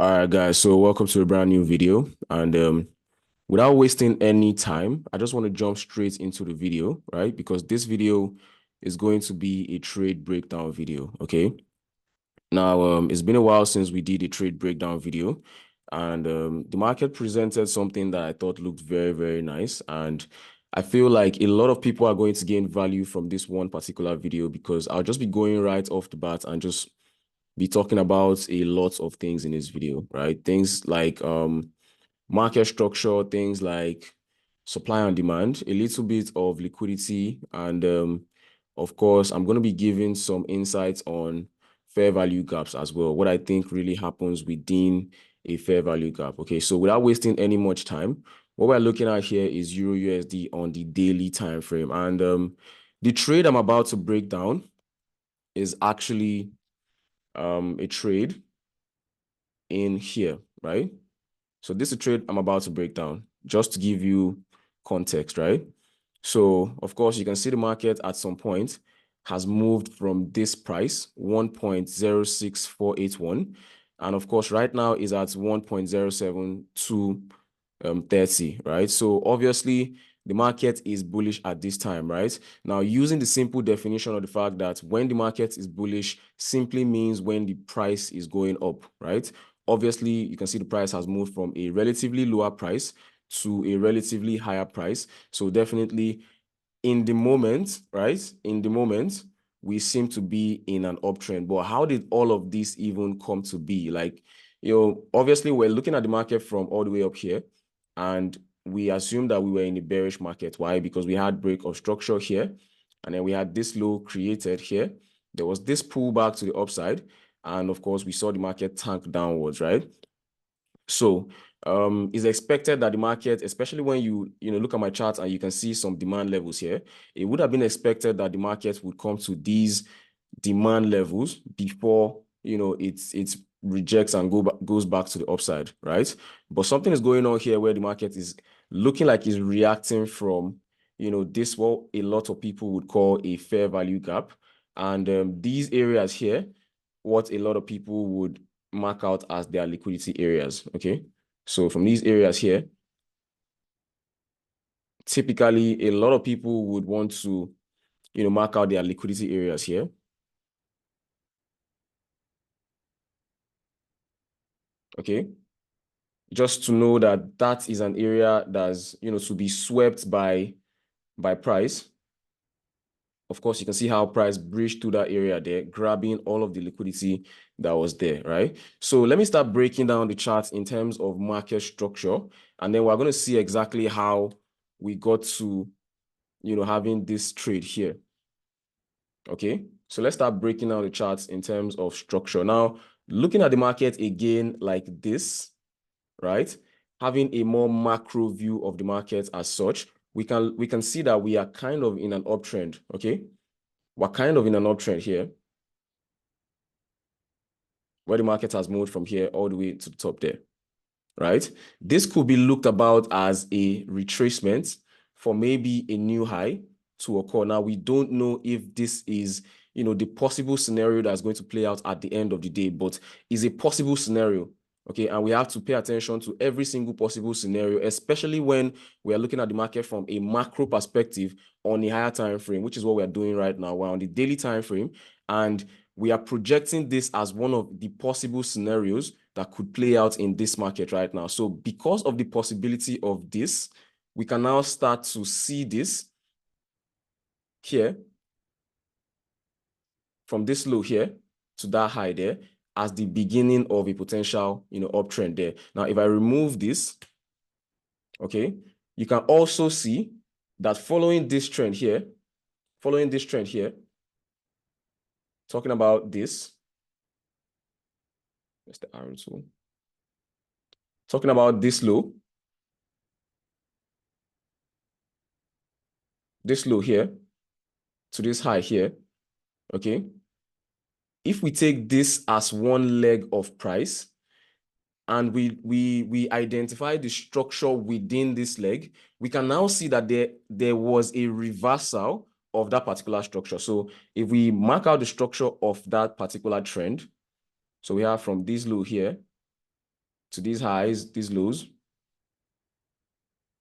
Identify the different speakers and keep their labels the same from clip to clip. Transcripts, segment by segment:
Speaker 1: All right, guys. So welcome to a brand new video. And without wasting any time, I just want to jump straight into the video, right? Because this video is going to be a trade breakdown video. Okay. Now, it's been a while since we did a trade breakdown video, and the market presented something that I thought looked very, very nice. And I feel like a lot of people are going to gain value from this one particular video because I'll just be going right off the bat and just be talking about a lot of things in this video, right? Things like market structure, things like supply and demand, a little bit of liquidity, and of course, I'm going to be giving some insights on fair value gaps as well, what I think really happens within a fair value gap. Okay, so without wasting any much time, what we're looking at here is Euro USD on the daily time frame, and the trade I'm about to break down is actually a trade in here, right? So this is a trade I'm about to break down just to give you context, right? So of course you can see the market at some point has moved from this price 1.06481, and of course right now is at 1.07230, right? So obviously the market is bullish at this time, right? Now, using the simple definition of the fact that when the market is bullish simply means when the price is going up, right? Obviously, you can see the price has moved from a relatively lower price to a relatively higher price. So definitely in the moment, right? In the moment, we seem to be in an uptrend. But how did all of this even come to be? Like, obviously we're looking at the market from all the way up here, and we assumed that we were in a bearish market. Why? Because we had break of structure here, and then we had this low created here. There was this pullback to the upside, and of course, we saw the market tank downwards, right? So it's expected that the market, especially when you look at my charts and you can see some demand levels here, it would have been expected that the market would come to these demand levels before it rejects and goes back to the upside, right? But something is going on here where the market is looking like it's reacting from this, what a lot of people would call a fair value gap, and these areas here, what a lot of people would mark out as their liquidity areas. Okay, so from these areas here, typically a lot of people would want to mark out their liquidity areas here. Okay, just to know that that is an area that's to be swept by price. Of course, you can see how price breached through that area there, grabbing all of the liquidity that was there, right? So let me start breaking down the charts in terms of market structure, and then we're going to see exactly how we got to, having this trade here. Okay, so let's start breaking down the charts in terms of structure. Now, looking at the market again like this, right? Having a more macro view of the market as such, we can see that we are kind of in an uptrend, okay? We're kind of in an uptrend here, where the market has moved from here all the way to the top there, right? This could be looked about as a retracement for maybe a new high to occur. Now, we don't know if this is, the possible scenario that's going to play out at the end of the day, but is a possible scenario. Okay, and we have to pay attention to every single possible scenario, especially when we are looking at the market from a macro perspective on a higher time frame, which is what we are doing right now. We're on the daily time frame, and we are projecting this as one of the possible scenarios that could play out in this market right now. So because of the possibility of this, we can now start to see this here, from this low here to that high there, as the beginning of a potential, uptrend there. Now, if I remove this, okay, you can also see that following this trend here, talking about this, that's the arrow tool, talking about this low here to this high here, okay? If we take this as one leg of price, and we identify the structure within this leg, we can now see that there was a reversal of that particular structure. So if we mark out the structure of that particular trend, so we have from this low here to these highs, these lows.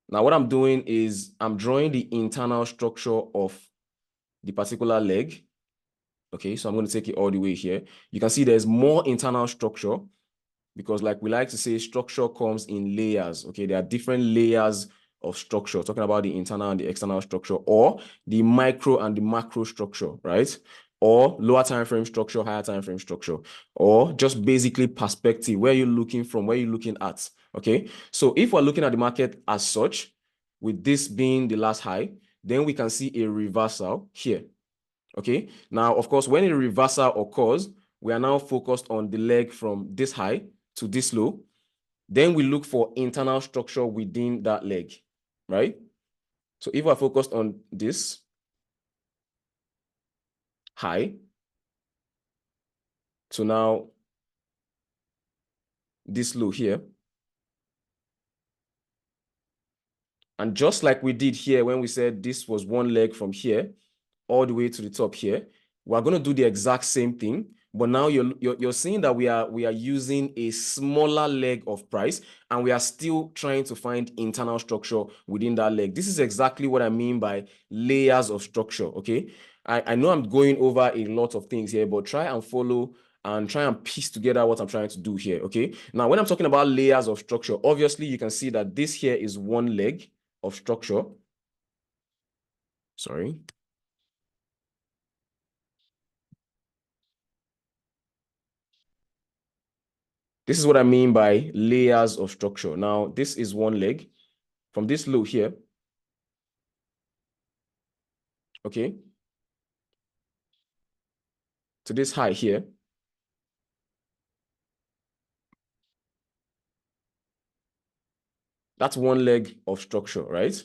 Speaker 1: Now, what I'm doing is I'm drawing the internal structure of the particular leg. Okay, so I'm going to take it all the way here. You can see there's more internal structure because, like we like to say, structure comes in layers. Okay, there are different layers of structure, talking about the internal and the external structure, or the micro and the macro structure, right? Or lower time frame structure, higher time frame structure, or just basically perspective, where you're looking from, where you're looking at. Okay, so if we're looking at the market as such, with this being the last high, then we can see a reversal here. Okay, now, of course, when a reversal occurs, we are now focused on the leg from this high to this low. Then we look for internal structure within that leg, right? So if we're focused on this high, so now this low here, and just like we did here when we said this was one leg from here all the way to the top here, we're going to do the exact same thing. But now you're seeing that we are using a smaller leg of price, and we are still trying to find internal structure within that leg. This is exactly what I mean by layers of structure. Okay, I know I'm going over a lot of things here, but try and follow and try and piece together what I'm trying to do here. Okay, now when I'm talking about layers of structure, obviously you can see that this here is one leg of structure. Sorry. This is what I mean by layers of structure. Now, this is one leg from this low here. Okay. To this high here. That's one leg of structure, right?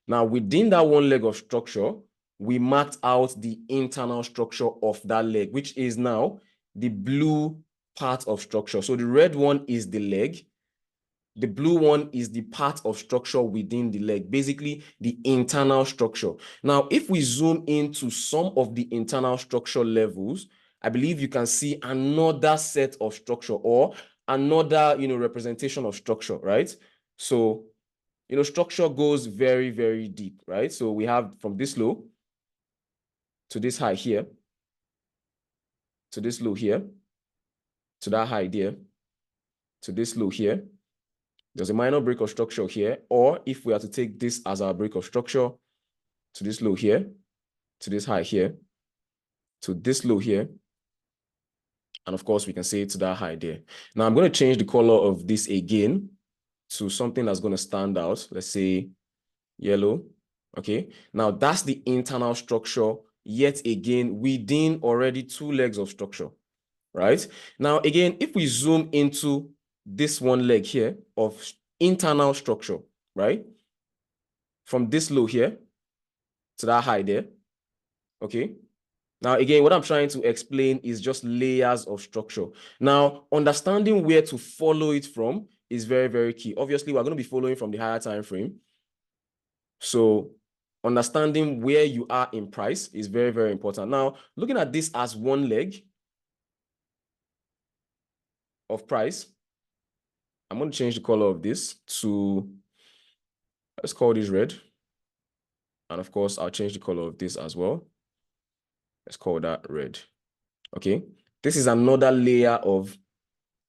Speaker 1: Now, within that one leg of structure, we marked out the internal structure of that leg, which is now the blue part of structure. So the red one is the leg. The blue one is the part of structure within the leg, basically the internal structure. Now, if we zoom into some of the internal structure levels, I believe you can see another set of structure or another, representation of structure, right? So, structure goes very, very deep, right? So we have from this low to this high here, to this low here, to that high there, to this low here. There's a minor break of structure here, or if we are to take this as our break of structure, to this low here, to this high here, to this low here, and of course we can say to that high there. Now I'm going to change the color of this again to something that's going to stand out. Let's say yellow. Okay, now that's the internal structure yet again within already two legs of structure, right? Now again, if we zoom into this one leg here of internal structure, right? From this low here to that high there, okay? Now, again, what I'm trying to explain is just layers of structure. Now, understanding where to follow it from is very, very key. Obviously, we're going to be following from the higher time frame. So understanding where you are in price is very, very important. Now, looking at this as one leg of price, I'm going to change the color of this to, let's call this red. And of course, I'll change the color of this as well. Let's call that red. Okay. This is another layer of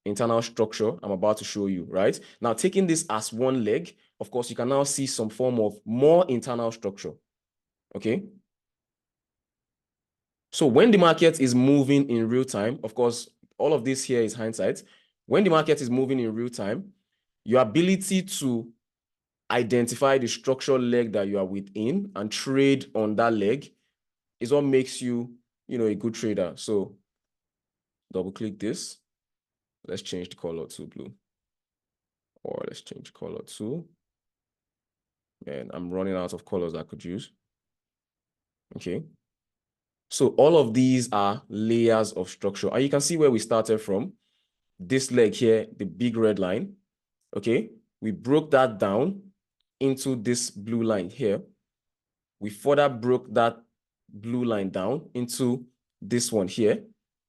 Speaker 1: internal structure I'm about to show you, right? Now, taking this as one leg, of course, you can now see some form of more internal structure, okay? So when the market is moving in real time, of course, all of this here is hindsight. When the market is moving in real time, your ability to identify the structural leg that you are within and trade on that leg is what makes you, a good trader. So double click this. Let's change the color to blue. Or let's change color to, and I'm running out of colors I could use. Okay. So all of these are layers of structure. And you can see where we started from. This leg here, the big red line. Okay. We broke that down into this blue line here. We further broke that blue line down into this one here.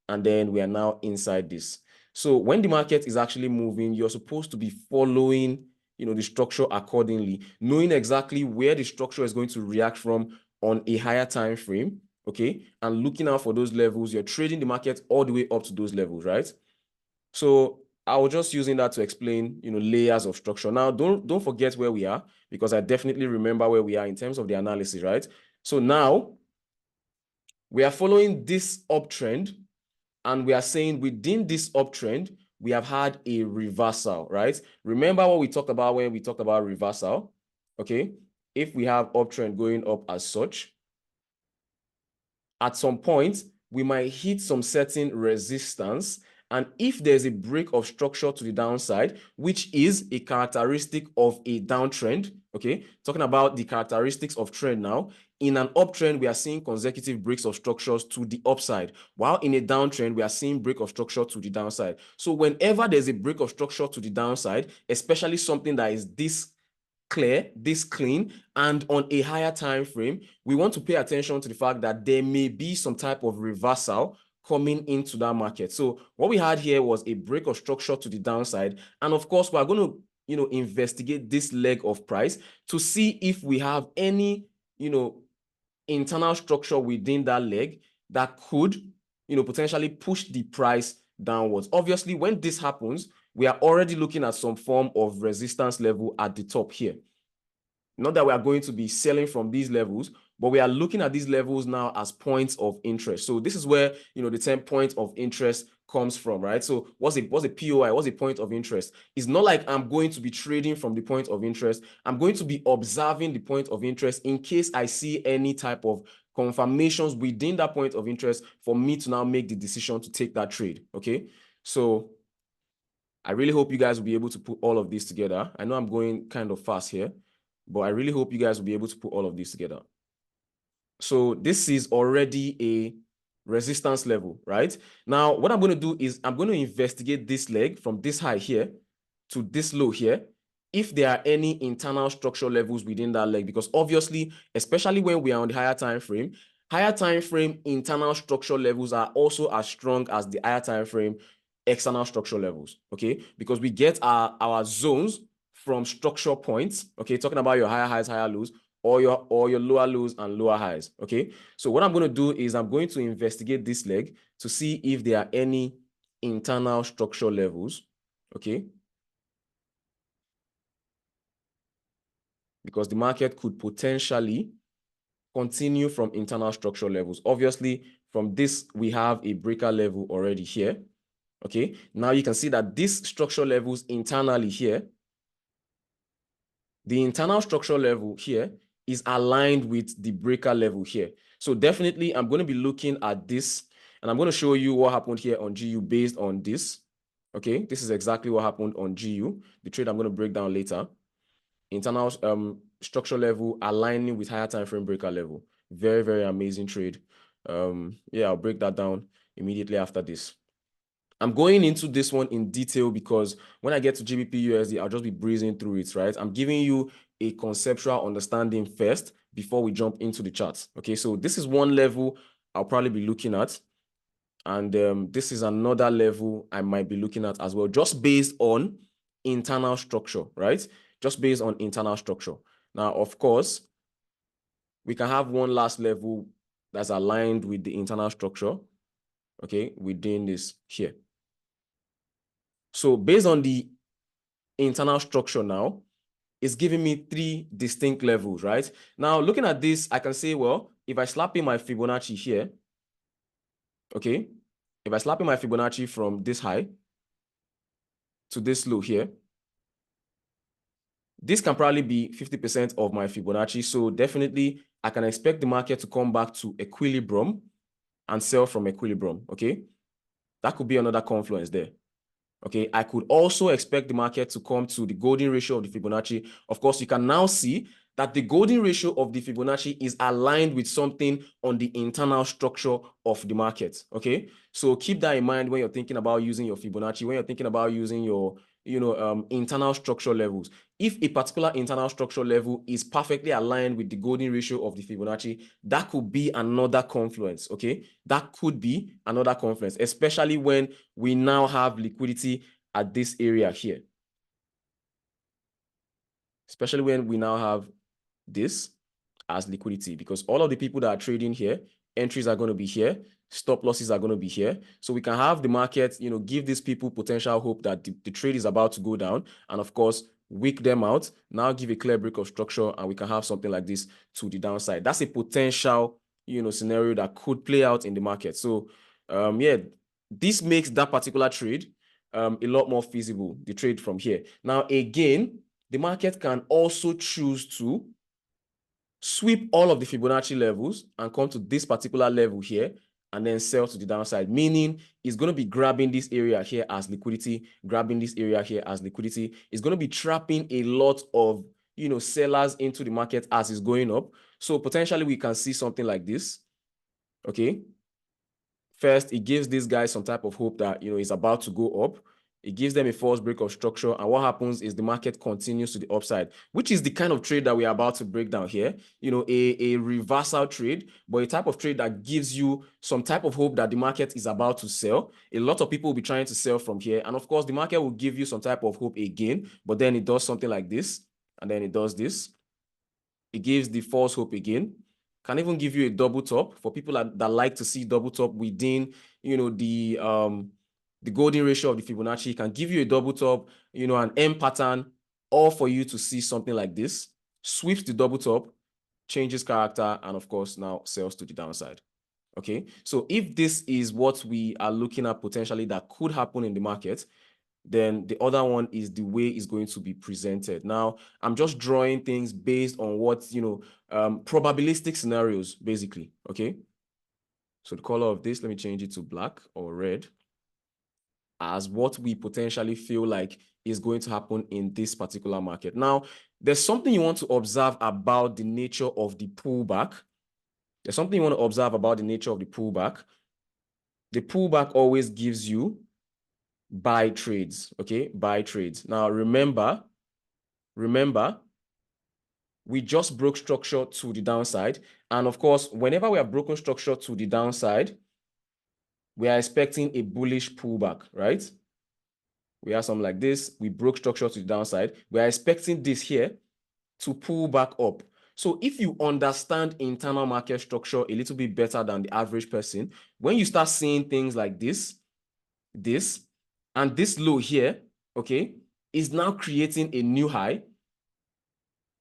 Speaker 1: And then we are now inside this. So when the market is actually moving, you're supposed to be following, the structure accordingly, knowing exactly where the structure is going to react from on a higher time frame, okay, and looking out for those levels. You're trading the market all the way up to those levels, right? So I was just using that to explain, layers of structure. Now, don't forget where we are, because I definitely remember where we are in terms of the analysis, right? So now we are following this uptrend, and we are saying within this uptrend, we have had a reversal, right? Remember what we talked about when we talked about reversal, okay? If we have uptrend going up as such, at some point, we might hit some certain resistance. And if there's a break of structure to the downside, which is a characteristic of a downtrend, okay, talking about the characteristics of trend now, in an uptrend, we are seeing consecutive breaks of structures to the upside, while in a downtrend, we are seeing break of structure to the downside. So whenever there's a break of structure to the downside, especially something that is this clear, this clean, and on a higher time frame, we want to pay attention to the fact that there may be some type of reversal coming into that market. So what we had here was a break of structure to the downside. And of course, we're going to, investigate this leg of price to see if we have any, internal structure within that leg that could, potentially push the price downwards. Obviously, when this happens, we are already looking at some form of resistance level at the top here. Not that we are going to be selling from these levels, but we are looking at these levels now as points of interest. So this is where, the term point of interest comes from, right? So what's a POI? What's a point of interest? It's not like I'm going to be trading from the point of interest. I'm going to be observing the point of interest in case I see any type of confirmations within that point of interest for me to now make the decision to take that trade, okay? So I really hope you guys will be able to put all of this together. I know I'm going kind of fast here, but I really hope you guys will be able to put all of this together. So this is already a resistance level, right? Now, what I'm going to do is I'm going to investigate this leg from this high here to this low here, if there are any internal structural levels within that leg, because obviously, especially when we are on the higher time frame internal structural levels are also as strong as the higher time frame external structural levels, okay? Because we get our zones from structure points, okay? Talking about your higher highs, higher lows, or your lower lows and lower highs, okay? So what I'm going to do is I'm going to investigate this leg to see if there are any internal structural levels, okay? Because the market could potentially continue from internal structural levels. Obviously, from this, we have a breaker level already here, okay? Now you can see that these structural levels internally here, the internal structural level here is aligned with the breaker level here. So definitely, I'm going to be looking at this, and I'm going to show you what happened here on GU based on this, okay? This is exactly what happened on GU, the trade I'm going to break down later. Internal structure level aligning with higher time frame breaker level. Very, very amazing trade. Yeah, I'll break that down immediately after this. I'm going into this one in detail because when I get to GBP USD, I'll just be breezing through it, right? I'm giving you a conceptual understanding first before we jump into the charts. Okay, so this is one level I'll probably be looking at. And this is another level I might be looking at as well, just based on internal structure, right? Just based on internal structure. Now, of course, we can have one last level that's aligned with the internal structure, okay, within this here. So based on the internal structure now, it's giving me 3 distinct levels, right? Now, looking at this, I can say, well, if I slap in my Fibonacci here, okay, if I slap in my Fibonacci from this high to this low here, this can probably be 50% of my Fibonacci. So definitely, I can expect the market to come back to equilibrium and sell from equilibrium, okay? That could be another confluence there, okay? I could also expect the market to come to the golden ratio of the Fibonacci. Of course, you can now see that the golden ratio of the Fibonacci is aligned with something on the internal structure of the market, okay? So keep that in mind when you're thinking about using your Fibonacci, when you're thinking about using your internal structure levels. If a particular internal structure level is perfectly aligned with the golden ratio of the Fibonacci, that could be another confluence, okay? That could be another confluence, especially when we now have liquidity at this area here. Especially when we now have this as liquidity, because all of the people that are trading here, entries are going to be here, stop losses are going to be here. So we can have the market, give these people potential hope that the trade is about to go down, and of course, wick them out, now give a clear break of structure, and we can have something like this to the downside. That's a potential, scenario that could play out in the market. So, yeah, this makes that particular trade a lot more feasible, the trade from here. Now, again, the market can also choose to sweep all of the Fibonacci levels and come to this particular level here and then sell to the downside, meaning it's going to be grabbing this area here as liquidity, grabbing this area here as liquidity. It's going to be trapping a lot of, sellers into the market as it's going up. So potentially we can see something like this, okay? First, it gives these guys some type of hope that, it's about to go up. It gives them a false break of structure. And what happens is the market continues to the upside, which is the kind of trade that we are about to break down here. A reversal trade, but a type of trade that gives you some type of hope that the market is about to sell. A lot of people will be trying to sell from here. And of course, the market will give you some type of hope again, but then it does something like this. And then it does this. It gives the false hope again. Can even give you a double top for people that like to see double top within, the golden ratio of the Fibonacci. Can give you a double top, an M pattern, or for you to see something like this, sweeps the double top, changes character, and of course now sells to the downside. Okay, so if this is what we are looking at potentially that could happen in the market, then the other one is the way it's going to be presented. Now, I'm just drawing things based on what, probabilistic scenarios, basically, okay? So the color of this, let me change it to black or red, as what we potentially feel like is going to happen in this particular market. Now, there's something you want to observe about the nature of the pullback. There's something you want to observe about the nature of the pullback. The pullback always gives you buy trades, okay? Buy trades. Now, remember, we just broke structure to the downside. And of course, whenever we have broken structure to the downside, we are expecting a bullish pullback, right? We have something like this. We broke structure to the downside. We are expecting this here to pull back up. So if you understand internal market structure a little bit better than the average person, when you start seeing things like this, and this low here, okay, is now creating a new high,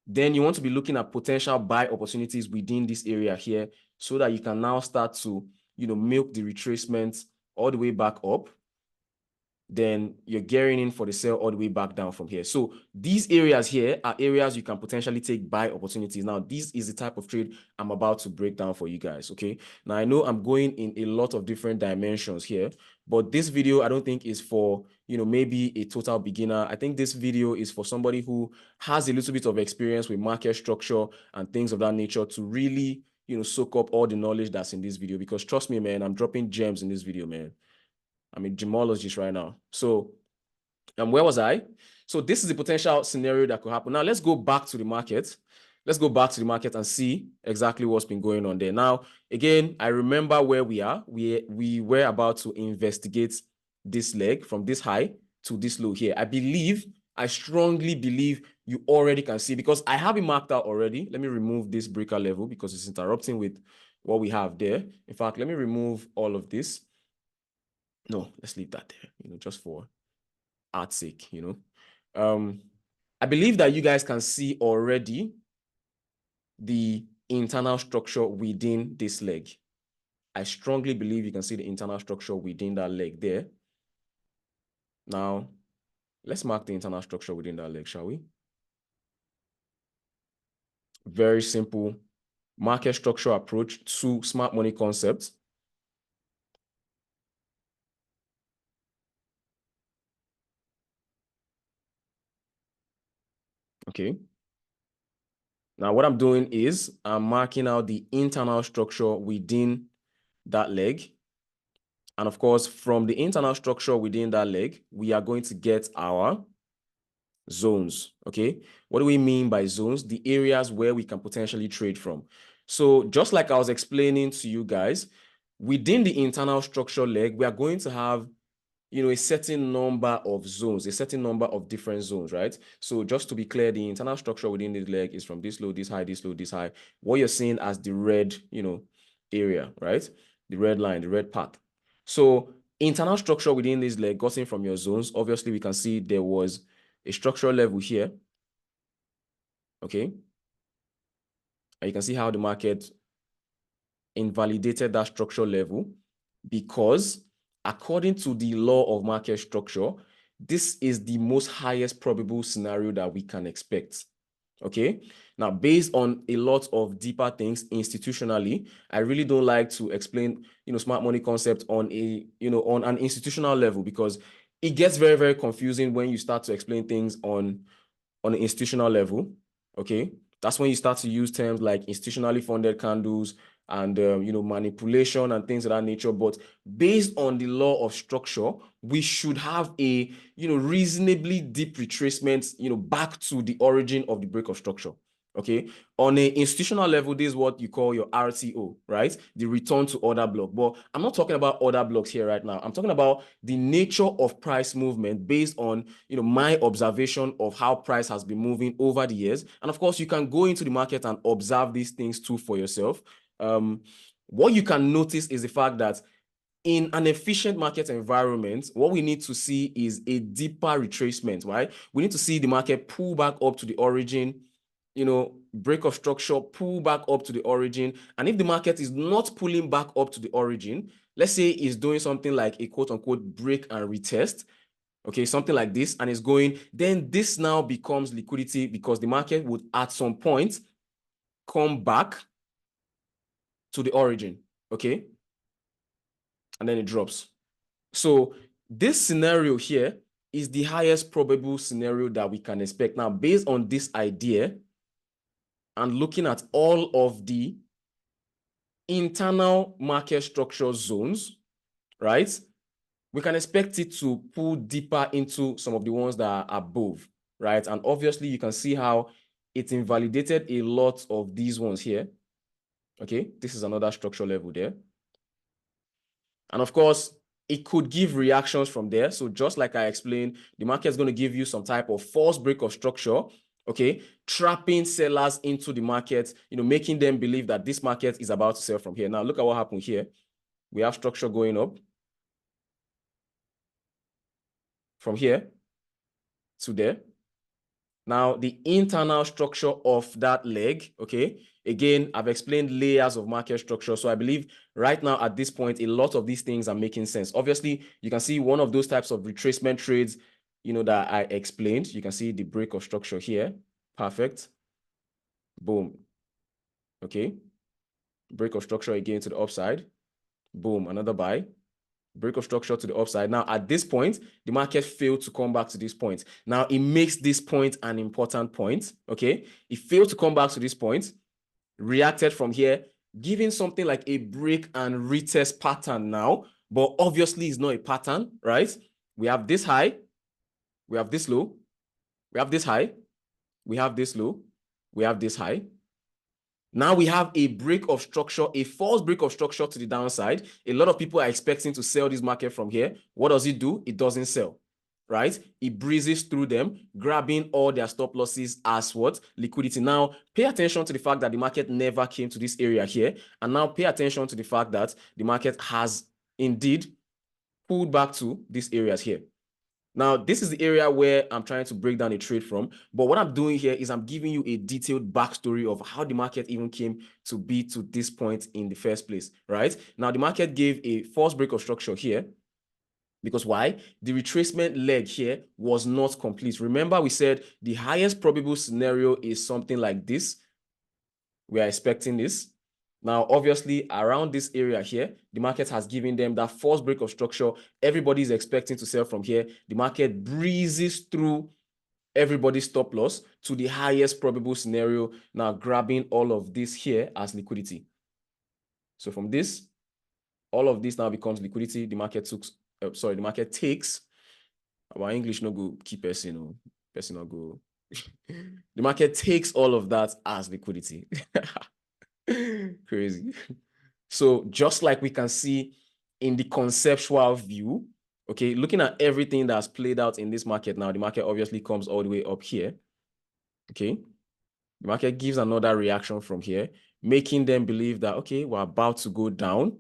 Speaker 1: then you want to be looking at potential buy opportunities within this area here so that you can now start to, milk the retracement all the way back up. Then you're gearing in for the sell all the way back down from here. So these areas here are areas you can potentially take buy opportunities. Now, this is the type of trade I'm about to break down for you guys, okay? Now, I know I'm going in a lot of different dimensions here, but this video, I don't think is for, maybe a total beginner. I think this video is for somebody who has a little bit of experience with market structure and things of that nature to really, soak up all the knowledge that's in this video. Because trust me, man, I'm dropping gems in this video, man. I'm a gemologist right now. So, where was I? So this is the potential scenario that could happen. Now, let's go back to the market. Let's go back to the market and see exactly what's been going on there. Now, again, I remember where we are. We were about to investigate this leg from this high to this low here. I strongly believe you already can see, because I have it marked out already. Let me remove this breaker level because it's interrupting with what we have there. In fact, let me remove all of this. No, let's leave that there, just for art's sake, I believe that you guys can see already the internal structure within this leg. I strongly believe you can see the internal structure within that leg there. Now, let's mark the internal structure within that leg, shall we? Very simple market structure approach to smart money concepts. Okay. Now, what I'm doing is I'm marking out the internal structure within that leg. And of course, from the internal structure within that leg, we are going to get our Zones, okay? What do we mean by zones? The areas where we can potentially trade from. So just like I was explaining to you guys, within the internal structure leg, we are going to have, a certain number of zones, a certain number of different zones, right? So just to be clear, the internal structure within this leg is from this low, this high, this low, this high. What you're seeing as the red, area, right? The red line, the red path. So internal structure within this leg gotten from your zones. Obviously, we can see there was a structural level here, okay? And you can see how the market invalidated that structural level because according to the law of market structure, this is the most highest probable scenario that we can expect. Okay. Now, based on a lot of deeper things institutionally, I really don't like to explain, smart money concept on on an institutional level because it gets very, very confusing when you start to explain things on an institutional level. Okay. That's when you start to use terms like institutionally funded candles and manipulation and things of that nature. But based on the law of structure, we should have a reasonably deep retracement back to the origin of the break of structure. Okay, on an institutional level, this is what you call your RTO, right? The return to order block. But I'm not talking about order blocks here right now. I'm talking about the nature of price movement based on my observation of how price has been moving over the years. And of course, you can go into the market and observe these things too for yourself. What you can notice is the fact that in an efficient market environment, what we need to see is a deeper retracement, right? We need to see the market pull back up to the origin, break of structure, pull back up to the origin. And if the market is not pulling back up to the origin, let's say it's doing something like a quote unquote break and retest, okay, something like this, and it's going, then this now becomes liquidity because the market would at some point come back to the origin, okay? And then it drops. So this scenario here is the highest probable scenario that we can expect. Now, based on this idea and looking at all of the internal market structure zones, right, we can expect it to pull deeper into some of the ones that are above, right? And obviously, you can see how it invalidated a lot of these ones here. Okay, this is another structure level there. And of course, it could give reactions from there. So just like I explained, the market is going to give you some type of false break of structure, okay, trapping sellers into the market, making them believe that this market is about to sell from here. Now, look at what happened here. We have structure going up from here to there. Now, the internal structure of that leg, okay, again, I've explained layers of market structure. So I believe right now at this point, a lot of these things are making sense. Obviously, you can see one of those types of retracement trades, that I explained. You can see the break of structure here. Perfect. Boom. Okay. Break of structure again to the upside. Boom. Another buy. Break of structure to the upside. Now, at this point, the market failed to come back to this point. Now, it makes this point an important point, okay? It failed to come back to this point, reacted from here, giving something like a break and retest pattern now, but obviously it's not a pattern, right? We have this high, we have this low, we have this high, we have this low, we have this high. Now we have a break of structure, a false break of structure to the downside. A lot of people are expecting to sell this market from here. What does it do? It doesn't sell, right? It breezes through them, grabbing all their stop losses as what? Liquidity. Now, pay attention to the fact that the market never came to this area here. And now pay attention to the fact that the market has indeed pulled back to these areas here. Now, this is the area where I'm trying to break down a trade from. But what I'm doing here is I'm giving you a detailed backstory of how the market even came to be to this point in the first place, right? Now, the market gave a false break of structure here. Because why? The retracement leg here was not complete. Remember, we said the highest probable scenario is something like this. We are expecting this. Now, obviously, around this area here, the market has given them that false break of structure. Everybody is expecting to sell from here. The market breezes through everybody's stop loss to the highest probable scenario, now grabbing all of this here as liquidity. So from this, all of this now becomes liquidity. The market takes, our English no go keep us, person not go. The market takes all of that as liquidity. Crazy. So just like we can see in the conceptual view, okay, looking at everything that's played out in this market now, the market obviously comes all the way up here. Okay. The market gives another reaction from here, making them believe that, okay, we're about to go down.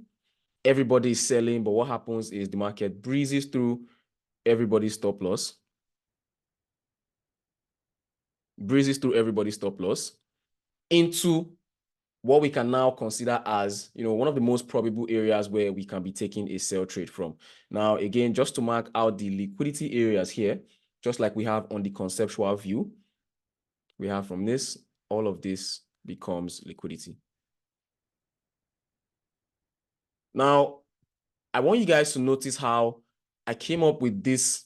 Speaker 1: Everybody is selling, but what happens is the market breezes through everybody's stop loss. Breezes through everybody's stop loss into what we can now consider as, one of the most probable areas where we can be taking a sell trade from. Now, again, just to mark out the liquidity areas here, just like we have on the conceptual view, we have from this, all of this becomes liquidity. Now, I want you guys to notice how I came up with this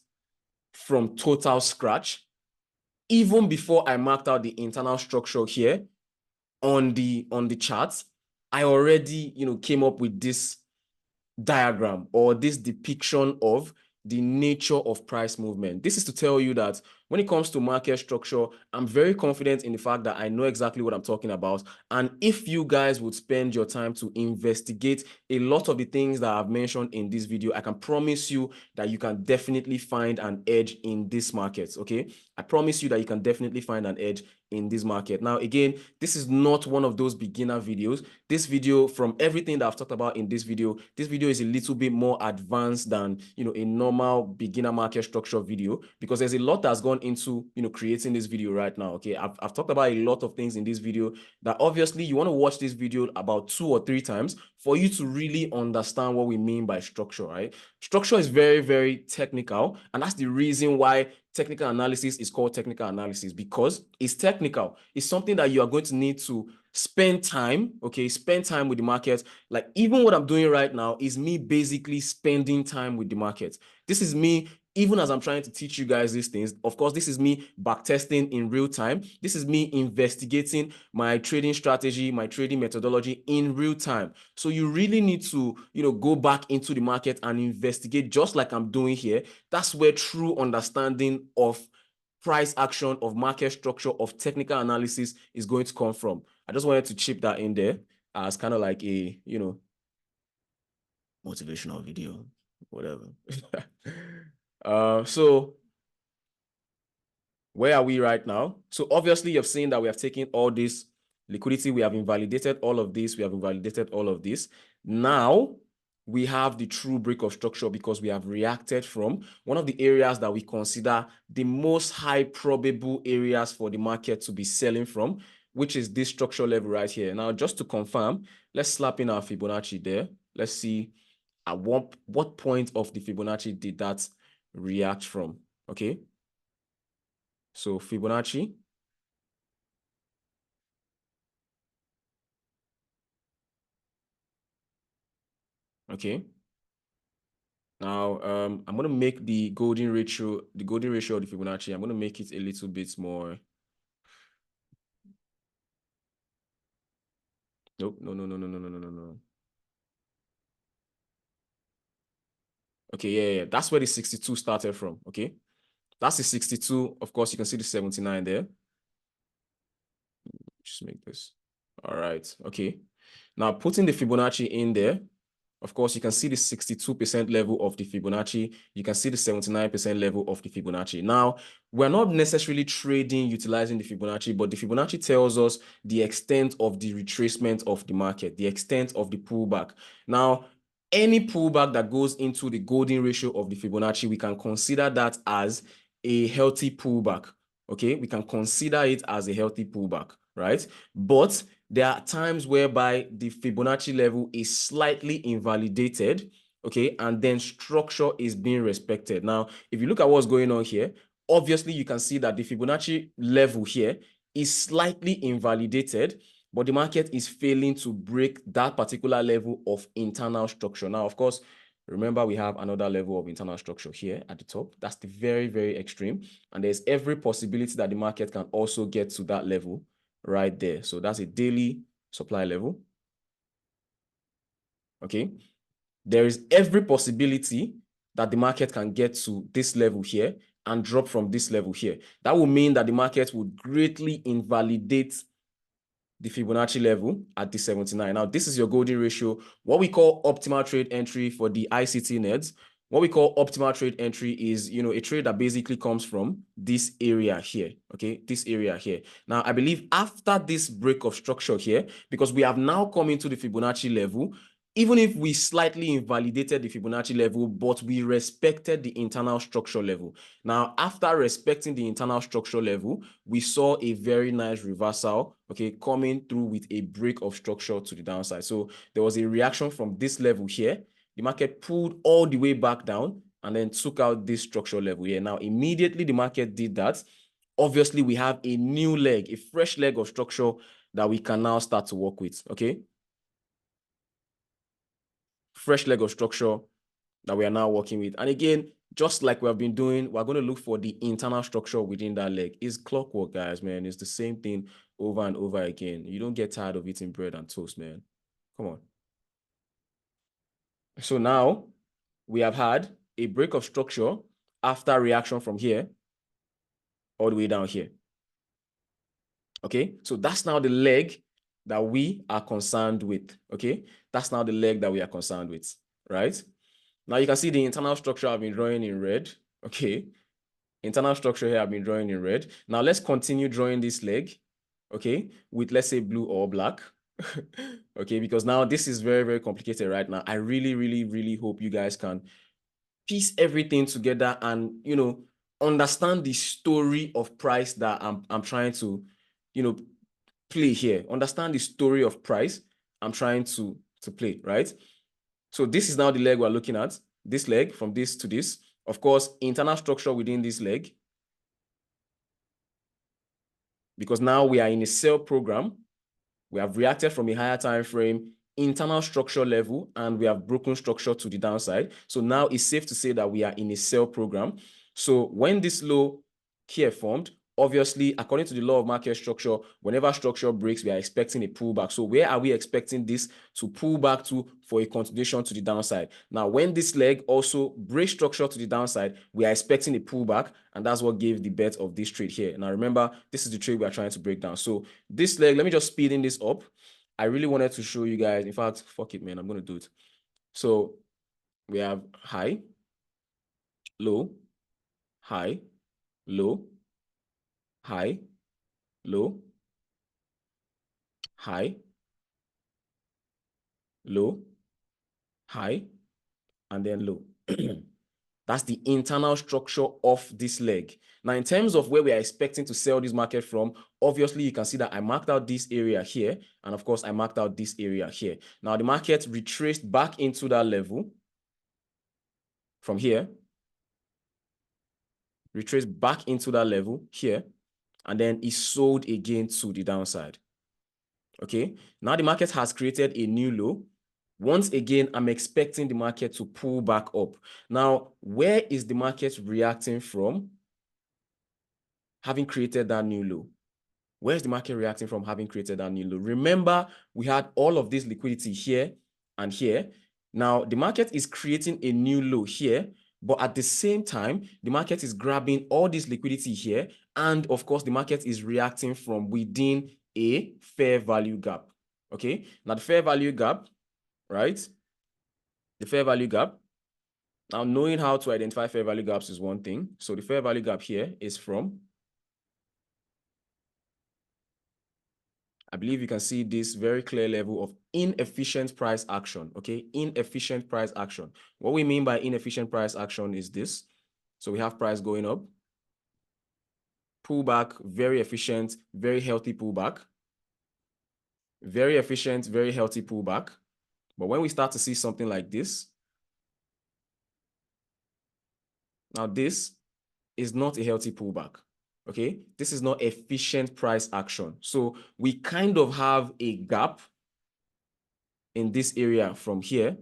Speaker 1: from total scratch, even before I marked out the internal structure here on the charts. I already, came up with this diagram or this depiction of the nature of price movement. This is to tell you that when it comes to market structure, I'm very confident in the fact that I know exactly what I'm talking about. And if you guys would spend your time to investigate a lot of the things that I've mentioned in this video, I can promise you that you can definitely find an edge in this market, okay? I promise you that you can definitely find an edge in this market. Now, again, this is not one of those beginner videos. This video, from everything that I've talked about in this video is a little bit more advanced than, a normal beginner market structure video, because there's a lot that's gone into, creating this video right now, okay? I've talked about a lot of things in this video that obviously you want to watch this video about 2 or 3 times for you to really understand what we mean by structure, right? Structure is very, very technical, and that's the reason why technical analysis is called technical analysis, because it's technical. It's something that you are going to need to spend time, okay? Spend time with the market. Like, even what I'm doing right now is me basically spending time with the market. This is me, even as I'm trying to teach you guys these things. Of course, this is me backtesting in real time. This is me investigating my trading strategy, my trading methodology in real time. So you really need to, go back into the market and investigate just like I'm doing here. That's where true understanding of price action, of market structure, of technical analysis is going to come from. I just wanted to chip that in there as kind of like a, motivational video, whatever. So where are we right now? So obviously you've seen that we have taken all this liquidity, we have invalidated all of this, we have invalidated all of this. Now we have the true break of structure because we have reacted from one of the areas that we consider the most high probable areas for the market to be selling from, which is this structure level right here. Now, just to confirm, let's slap in our Fibonacci there. Let's see at what point of the Fibonacci did that react from, okay? So Fibonacci. Okay. Now, I'm going to make the golden ratio of the Fibonacci, I'm going to make it a little bit more. Nope, no. Okay, yeah. That's where the 62 started from, okay? That's the 62. Of course, you can see the 79 there. Just make this. All right, okay. Now, putting the Fibonacci in there, of course, you can see the 62% level of the Fibonacci. You can see the 79% level of the Fibonacci. Now, we're not necessarily trading utilizing the Fibonacci, but the Fibonacci tells us the extent of the retracement of the market, the extent of the pullback. Now, any pullback that goes into the golden ratio of the Fibonacci, we can consider that as a healthy pullback, okay? We can consider it as a healthy pullback, right? But there are times whereby the Fibonacci level is slightly invalidated, okay, and then structure is being respected. Now, if you look at what's going on here, obviously you can see that the Fibonacci level here is slightly invalidated, but the market is failing to break that particular level of internal structure. Now, of course, remember we have another level of internal structure here at the top. That's the very, very extreme. And there's every possibility that the market can also get to that level right there. So that's a daily supply level. Okay. There is every possibility that the market can get to this level here and drop from this level here. That will mean that the market would greatly invalidate the Fibonacci level at the 79. Now, this is your golden ratio, what we call optimal trade entry for the ICT nerds. What we call optimal trade entry is, a trade that basically comes from this area here, okay? This area here. Now, I believe after this break of structure here, because we have now come into the Fibonacci level, even if we slightly invalidated the Fibonacci level, but we respected the internal structure level. Now, after respecting the internal structure level, we saw a very nice reversal, okay, coming through with a break of structure to the downside. So there was a reaction from this level here. The market pulled all the way back down and then took out this structure level here. Now, immediately the market did that. Obviously, we have a new leg, a fresh leg of structure that we can now start to work with, okay? Fresh leg of structure that we are now working with. And again, just like we have been doing, we're going to look for the internal structure within that leg. It's clockwork, guys, man. It's the same thing over and over again. You don't get tired of eating bread and toast, man. Come on. So now we have had a break of structure after reaction from here all the way down here. Okay, so that's now the leg that we are concerned with. Okay, that's now the leg that we are concerned with, right? Now you can see the internal structure I've been drawing in red. Okay, internal structure here I've been drawing in red. Now let's continue drawing this leg, okay, with let's say blue or black. Okay, because now this is very, very complicated right now. I really, really, really hope you guys can piece everything together and, understand the story of price that I'm trying to, play here. Understand the story of price I'm trying to play, right? So this is now the leg we're looking at. This leg from this to this. Of course, internal structure within this leg. Because now we are in a sell program. We have reacted from a higher time frame, internal structure level, and we have broken structure to the downside. So now it's safe to say that we are in a sell program. So when this low here formed, obviously, according to the law of market structure, whenever structure breaks, we are expecting a pullback. So where are we expecting this to pull back to for a continuation to the downside? Now, when this leg also breaks structure to the downside, we are expecting a pullback, and that's what gave the bet of this trade here. Now, remember, this is the trade we are trying to break down. So this leg, let me just speed in this up. I really wanted to show you guys. In fact, fuck it, man. I'm going to do it. So we have high, low, high, low, high, low, high, low, high, and then low. That's the internal structure of this leg. Now, in terms of where we are expecting to sell this market from, obviously, you can see that I marked out this area here. And of course, I marked out this area here. Now, the market retraced back into that level from here. Retraced back into that level here. And then it sold again to the downside. Okay. Now, the market has created a new low. Once again, I'm expecting the market to pull back up. Now, where is the market reacting from? Having created that new low. Where's the market reacting from having created that new low? Remember, we had all of this liquidity here and here. Now, the market is creating a new low here, but at the same time, the market is grabbing all this liquidity here. And of course, the market is reacting from within a fair value gap. Okay, now the fair value gap, right? The fair value gap. Now, knowing how to identify fair value gaps is one thing. So the fair value gap here is from, I believe you can see this very clear level of inefficient price action, okay? Inefficient price action. What we mean by inefficient price action is this. So we have price going up, pullback, very efficient, very healthy pullback, very efficient, very healthy pullback. But when we start to see something like this, now this is not a healthy pullback. Okay, this is not efficient price action. So we kind of have a gap in this area from here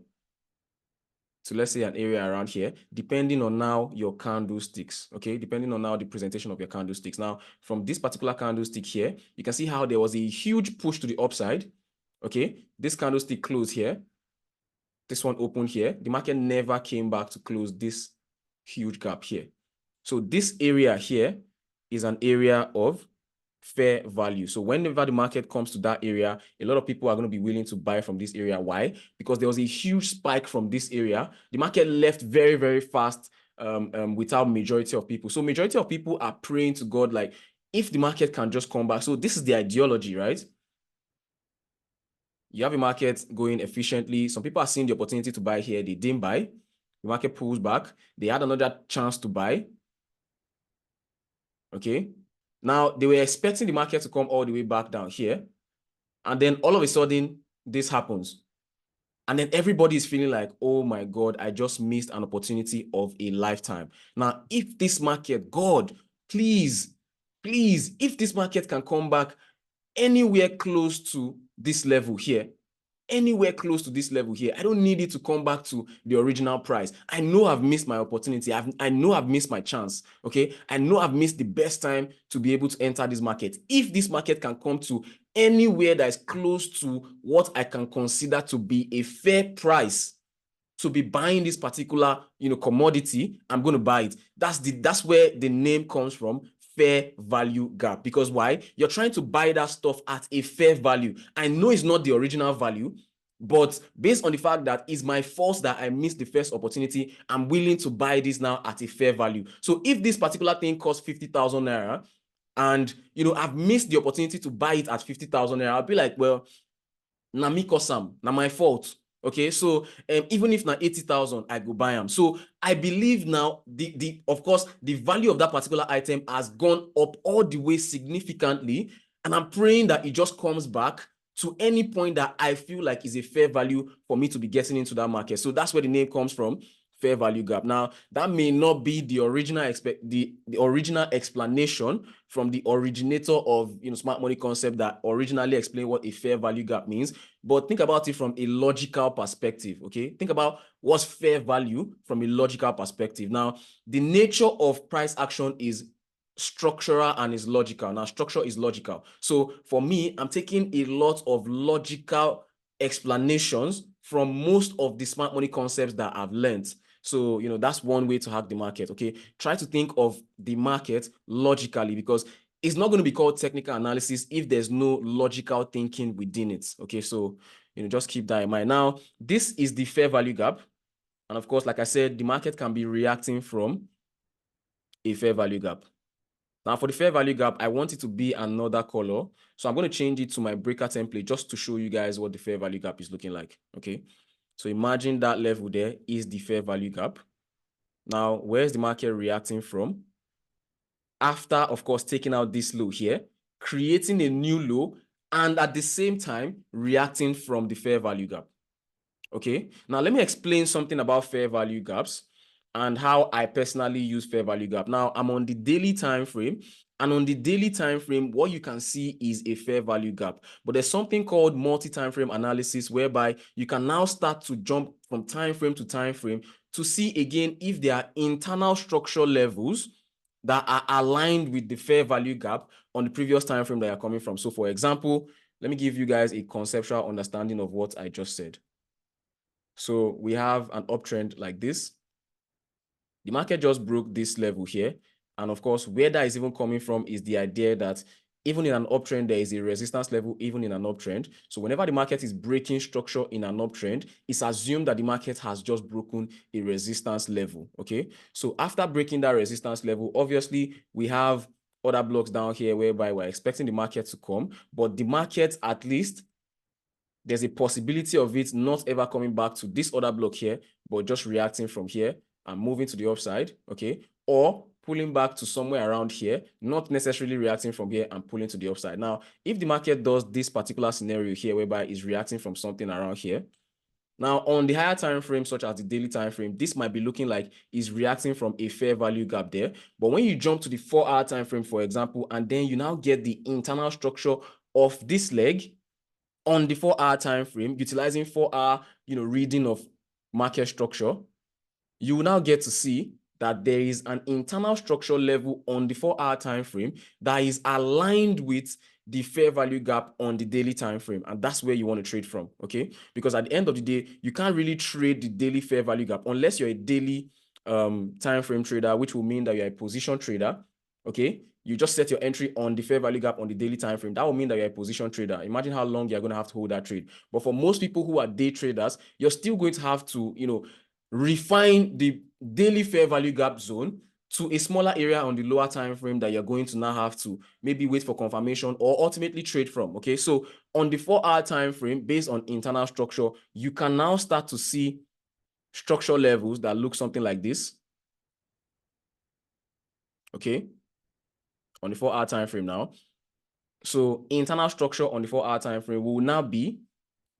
Speaker 1: to, let's say, an area around here, depending on now your candlesticks, okay? Depending on now the presentation of your candlesticks. Now, from this particular candlestick here, you can see how there was a huge push to the upside, okay? This candlestick closed here. This one opened here. The market never came back to close this huge gap here. So this area here is an area of fair value. So whenever the market comes to that area, a lot of people are going to be willing to buy from this area. Why? Because there was a huge spike from this area. The market left very, very fast without majority of people. So majority of people are praying to God, like, if the market can just come back. So this is the ideology, right? You have a market going efficiently. Some people are seeing the opportunity to buy here. They didn't buy. The market pulls back. They had another chance to buy. Okay. Now, they were expecting the market to come all the way back down here. And then all of a sudden, this happens. And then everybody is feeling like, oh my God, I just missed an opportunity of a lifetime. Now, if this market, God, please, if this market can come back anywhere close to this level here, anywhere close to this level here, I don't need it to come back to the original price. I know I've missed my opportunity. I know I've missed my chance. Okay. I know I've missed the best time to be able to enter this market. If this market can come to anywhere that is close to what I can consider to be a fair price to be buying this particular, commodity, I'm going to buy it. That's where the name comes from, fair value gap. Because why? You're trying to buy that stuff at a fair value. I know it's not the original value, but based on the fact that it's my fault that I missed the first opportunity, I'm willing to buy this now at a fair value. So if this particular thing costs 50,000 naira and, I've missed the opportunity to buy it at 50,000 naira, I'll be like, well, na me cause am, na my fault. Okay, so even if na 80,000, I go buy them. So I believe now of course the value of that particular item has gone up all the way significantly, and I'm praying that it just comes back to any point that I feel like is a fair value for me to be getting into that market. So that's where the name comes from, fair value gap. Now, that may not be the original the original explanation from the originator of smart money concept that originally explained what a fair value gap means, but think about it from a logical perspective. Okay, think about what's fair value from a logical perspective. Now, the nature of price action is structural and is logical. Now, structure is logical. So for me, I'm taking a lot of logical explanations from most of the smart money concepts that I've learned. So, that's one way to hack the market. Okay, try to think of the market logically, because it's not going to be called technical analysis if there's no logical thinking within it. Okay, so just keep that in mind. Now, this is the fair value gap, and of course, like I said, the market can be reacting from a fair value gap. Now, for the fair value gap, I want it to be another color, so I'm going to change it to my breaker template just to show you guys what the fair value gap is looking like. Okay, so imagine that level there is the fair value gap. Now, where's the market reacting from? After, of course, taking out this low here, creating a new low, and at the same time, reacting from the fair value gap. Okay, now let me explain something about fair value gaps and how I personally use fair value gap. Now, I'm on the daily time frame, and on the daily time frame, what you can see is a fair value gap. But there's something called multi-time frame analysis, whereby you can now start to jump from time frame to time frame to see again if there are internal structural levels that are aligned with the fair value gap on the previous time frame that you're coming from. So for example, let me give you guys a conceptual understanding of what I just said. So we have an uptrend like this. The market just broke this level here. And of course, where that is even coming from is the idea that even in an uptrend, there is a resistance level, even in an uptrend. So whenever the market is breaking structure in an uptrend, it's assumed that the market has just broken a resistance level. Okay. So after breaking that resistance level, obviously we have other blocks down here whereby we're expecting the market to come, but the market, at least, there's a possibility of it not ever coming back to this other block here, but just reacting from here and moving to the upside, okay? Or pulling back to somewhere around here, not necessarily reacting from here and pulling to the upside. Now, if the market does this particular scenario here, whereby it's reacting from something around here, now on the higher time frame, such as the daily time frame, this might be looking like it's reacting from a fair value gap there. But when you jump to the 4-hour time frame, for example, and then you now get the internal structure of this leg, on the 4-hour time frame, utilizing 4-hour, reading of market structure, you will now get to see that there is an internal structure level on the 4-hour time frame that is aligned with the fair value gap on the daily time frame, and that's where you want to trade from. Okay, because at the end of the day, you can't really trade the daily fair value gap unless you're a daily time frame trader, which will mean that you're a position trader. Okay, you just set your entry on the fair value gap on the daily time frame. That will mean that you're a position trader. Imagine how long you're going to have to hold that trade. But for most people who are day traders, you're still going to have to, refine the daily fair value gap zone to a smaller area on the lower time frame that you're going to now have to maybe wait for confirmation or ultimately trade from. Okay, so on the 4-hour time frame, based on internal structure, you can now start to see structure levels that look something like this. Okay, on the 4-hour time frame now. So internal structure on the 4-hour time frame will now be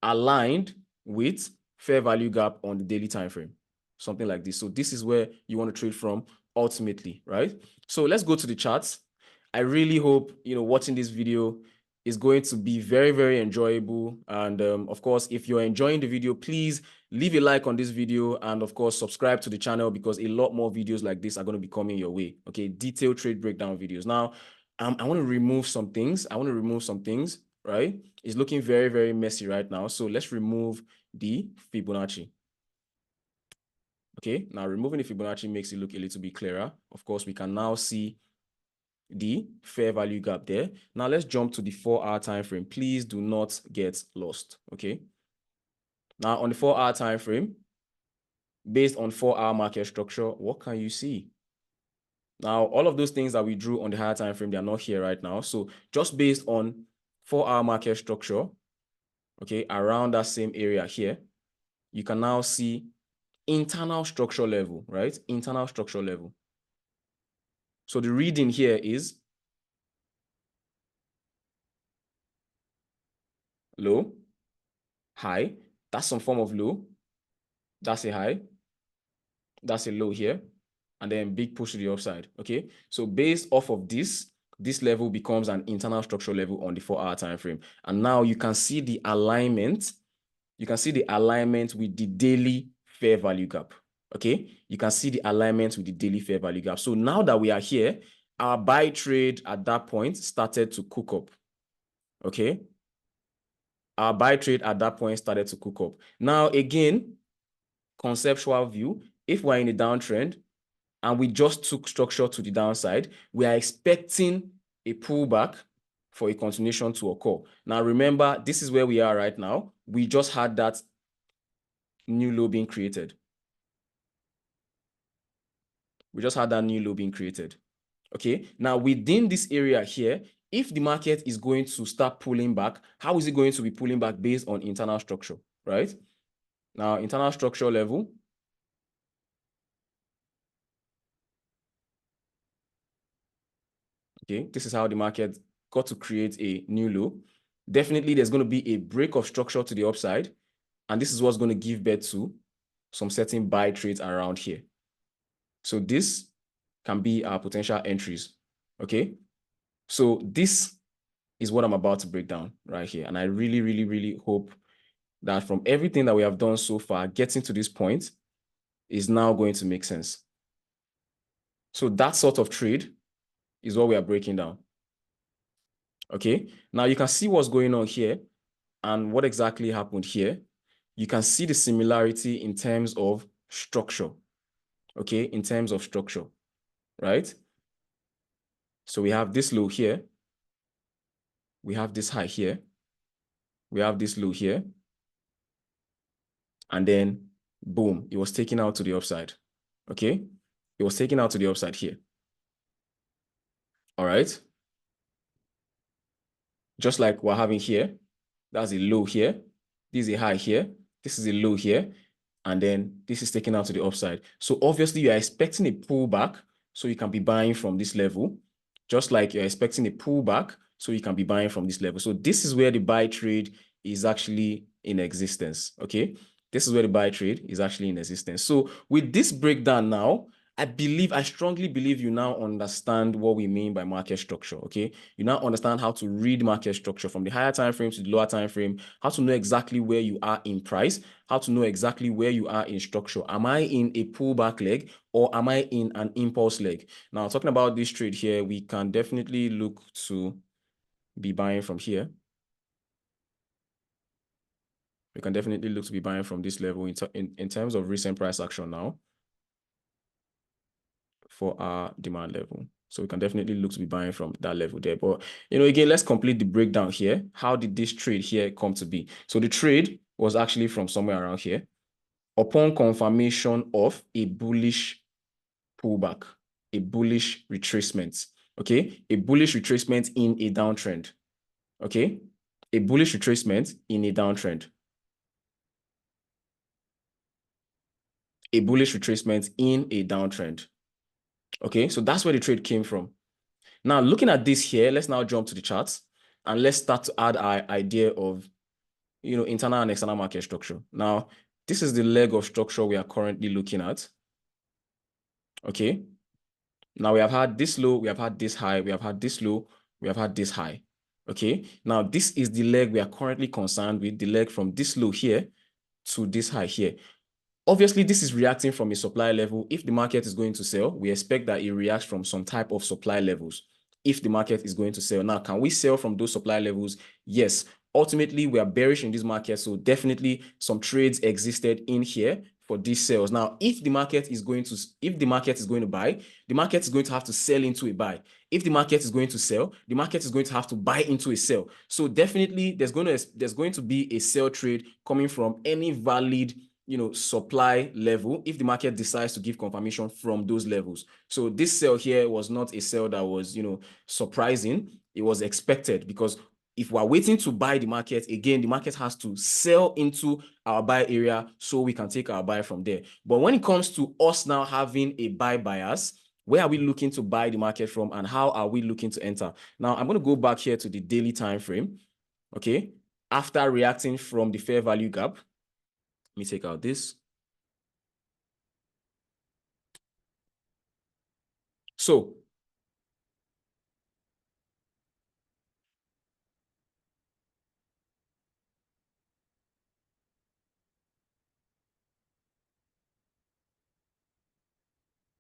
Speaker 1: aligned with fair value gap on the daily time frame, something like this. So this is where you want to trade from ultimately, right? So let's go to the charts. I really hope watching this video is going to be very, very enjoyable. And of course, if you're enjoying the video, please leave a like on this video, and of course subscribe to the channel, because a lot more videos like this are going to be coming your way. Okay, detailed trade breakdown videos. Now I want to remove some things. Right? It's looking very, very messy right now. So let's remove the Fibonacci. Okay, now removing the Fibonacci makes it look a little bit clearer. Of course, we can now see the fair value gap there. Now let's jump to the 4-hour time frame. Please do not get lost. Okay. Now on the 4-hour time frame, based on 4-hour market structure, what can you see? Now, all of those things that we drew on the higher time frame, they are not here right now. So just based on 4-hour market structure, okay, around that same area here, you can now see internal structure level, right? Internal structure level. So the reading here is low, high. That's some form of low. That's a high. That's a low here. And then big push to the upside. Okay. So based off of this level becomes an internal structure level on the 4-hour time frame. And now you can see the alignment. You can see the alignment with the daily fair value gap. Okay. You can see the alignment with the daily fair value gap. So now that we are here, our buy trade at that point started to cook up. Okay. Our buy trade at that point started to cook up. Now, again, conceptual view, if we're in a downtrend and we just took structure to the downside, we are expecting a pullback for a continuation to occur. Now, remember, this is where we are right now. We just had that new low being created. We just had that new low being created. Okay. Now, within this area here, if the market is going to start pulling back, how is it going to be pulling back based on internal structure, right? Now, internal structure level. Okay, this is how the market got to create a new low. Definitely, there's going to be a break of structure to the upside, and this is what's going to give birth to some certain buy trades around here. So this can be our potential entries. Okay, so this is what I'm about to break down right here, and I really, really, really hope that from everything that we have done so far, getting to this point is now going to make sense. So that sort of trade is what we are breaking down. Okay, now you can see what's going on here and what exactly happened here. You can see the similarity in terms of structure. Okay, in terms of structure, right? So we have this low here. We have this high here. We have this low here. And then, boom, it was taken out to the upside. Okay, it was taken out to the upside here. All right. Just like we're having here, that's a low here. This is a high here. This is a low here. And then this is taken out to the upside. So obviously you are expecting a pullback, so you can be buying from this level, just like you're expecting a pullback, so you can be buying from this level. So this is where the buy trade is actually in existence. Okay, this is where the buy trade is actually in existence. So with this breakdown now, I strongly believe you now understand what we mean by market structure. Okay, you now understand how to read market structure from the higher time frame to the lower time frame, how to know exactly where you are in price, how to know exactly where you are in structure. Am I in a pullback leg or am I in an impulse leg? Now, talking about this trade here, we can definitely look to be buying from here. We can definitely look to be buying from this level in terms of recent price action now. for our demand level. So we can definitely look to be buying from that level there. But, you know, again, let's complete the breakdown here. How did this trade here come to be? So the trade was actually from somewhere around here. Upon confirmation of a bullish pullback, a bullish retracement, okay? A bullish retracement in a downtrend, okay? A bullish retracement in a downtrend. A bullish retracement in a downtrend. Okay, so that's where the trade came from. Now, looking at this here, let's now jump to the charts and let's start to add our idea of, you know, internal and external market structure. Now, this is the leg of structure we are currently looking at. Okay. Now we have had this low, we have had this high, we have had this low, we have had this high. Okay. Now, this is the leg we are currently concerned with, the leg from this low here to this high here. Obviously, this is reacting from a supply level. If the market is going to sell, we expect that it reacts from some type of supply levels. If the market is going to sell. Now, can we sell from those supply levels? Yes. Ultimately, we are bearish in this market. So definitely some trades existed in here for these sales. Now, if the market is going to buy, the market is going to have to sell into a buy. If the market is going to sell, the market is going to have to buy into a sell. So definitely there's going to be a sell trade coming from any valid, you know, supply level if the market decides to give confirmation from those levels. So this sell here was not a sell that was, you know, surprising. It was expected because if we're waiting to buy the market, again, the market has to sell into our buy area so we can take our buy from there. But when it comes to us now having a buy bias, where are we looking to buy the market from and how are we looking to enter? Now, I'm going to go back here to the daily time frame. Okay. After reacting from the fair value gap, let me take out this. So,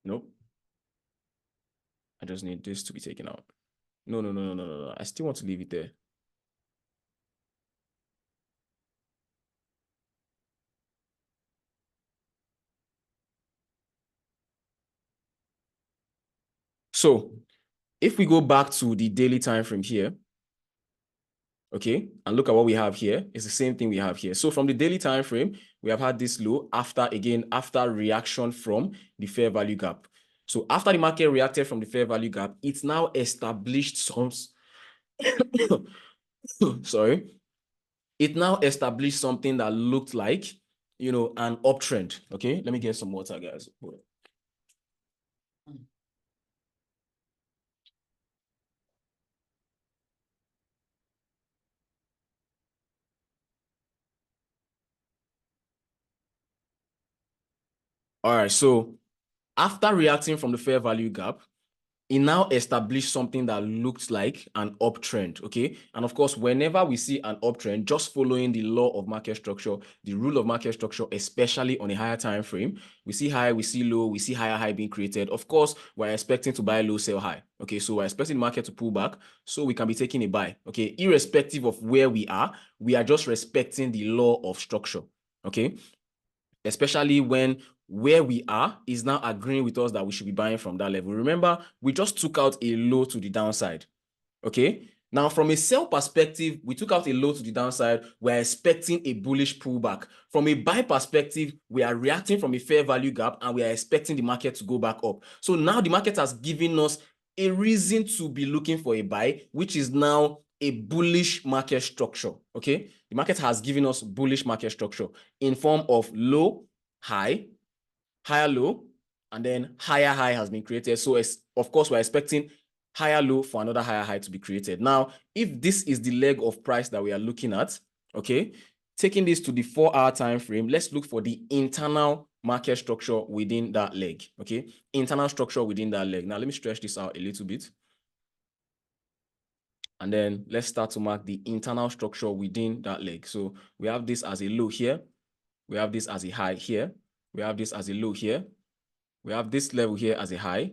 Speaker 1: nope. I just need this to be taken out. No. I still want to leave it there. So, if we go back to the daily time frame here, okay, and look at what we have here, it's the same thing we have here. So from the daily time frame, we have had this low after reaction from the fair value gap. So after the market reacted from the fair value gap, it's now established some sorry, it now established something that looked like, you know, an uptrend. Okay, let me get some water, guys. All right, so after reacting from the fair value gap, it now established something that looks like an uptrend, okay? And of course, whenever we see an uptrend, just following the law of market structure, the rule of market structure, especially on a higher time frame, we see high, we see low, we see higher high being created. Of course, we're expecting to buy low, sell high, okay? So we're expecting the market to pull back, so we can be taking a buy, okay? Irrespective of where we are just respecting the law of structure, okay? Especially when where we are is now agreeing with us that we should be buying from that level. Remember, we just took out a low to the downside, okay? Now, from a sell perspective, we took out a low to the downside. We're expecting a bullish pullback. From a buy perspective, we are reacting from a fair value gap and we are expecting the market to go back up. So now the market has given us a reason to be looking for a buy, which is now a bullish market structure, okay? The market has given us bullish market structure in form of low, high, higher low, and then higher high has been created. So of course, we're expecting higher low for another higher high to be created. Now, if this is the leg of price that we are looking at, okay, taking this to the 4-hour time frame, let's look for the internal market structure within that leg, okay? Internal structure within that leg. Now, let me stretch this out a little bit. And then let's start to mark the internal structure within that leg. So we have this as a low here. We have this as a high here. We have this as a low here. We have this level here as a high.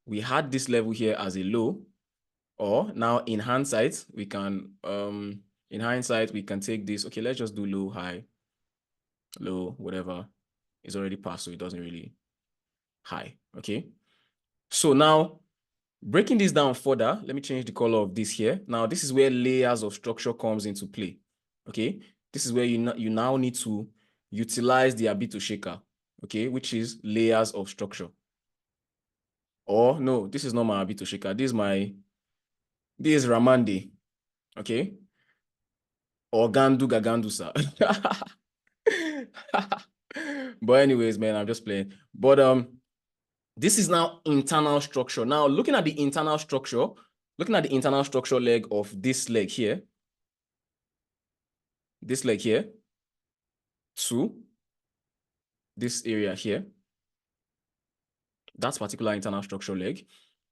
Speaker 1: We had this level here as a low. Or now in hindsight, we can, take this. Okay, let's just do low, high, low, whatever. It's already passed, so it doesn't really high. Okay. So now, breaking this down further, let me change the color of this here. Now, this is where layers of structure comes into play. Okay, this is where you now need to utilize the Abito shaker, okay, which is layers of structure. Or no, this is not my Abito shaker. This is Ramande, okay, or Gandu Gagandusa. But anyways, man, I'm just playing. But this is now internal structure. Now, looking at the internal structure leg of this leg here, to this area here, that particular internal structure leg,